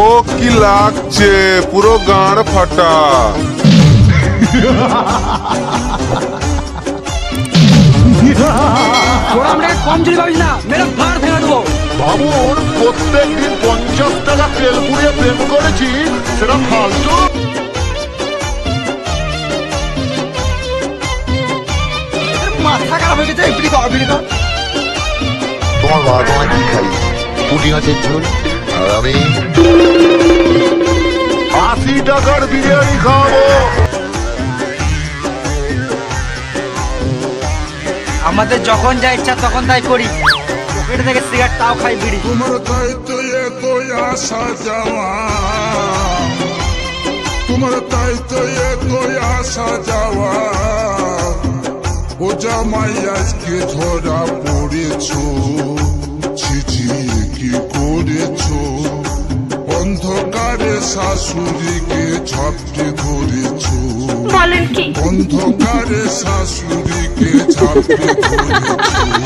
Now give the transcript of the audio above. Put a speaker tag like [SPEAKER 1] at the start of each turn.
[SPEAKER 1] ও কি লাগছে, পুরো গাঁড় ফাটা।
[SPEAKER 2] কম চুরি পাবিস না, মেরে ভাড় ফেলে দেবো।
[SPEAKER 3] বাবুর প্রত্যেক দিন 50 টাকা তেল পুড়িয়ে প্রেম করেছি, সেটা ফালতু।
[SPEAKER 2] মাথা খারাপ হয়ে গেছে, বিড়ি খাওয়া বিড়ি খাওয়া।
[SPEAKER 3] তোমার বাবা তোমায় কি খাই? পুঁটি মাছের ঝোল। আর আমি 80 টাকার বিরিয়ানি খাওয়াবো।
[SPEAKER 2] আমাদের যখন যা ইচ্ছা তখন তাই করি, পকেট থেকে সিগারেট তাও খাই, বিড়ি।
[SPEAKER 4] তোমার দায়িত্ব একই আসা যাওয়া, তোমার দায়িত্ব একই আসা যাওয়া। ও জামাই আজকে ধরা পড়েছো, ছিছি কি করেছো? অন্ধকারে শাশুড়িকে ঝাপটে ধরেছো,
[SPEAKER 5] বলেন কি?
[SPEAKER 4] অন্ধকারে শাশুড়িকে ঝাপটে ধরেছো।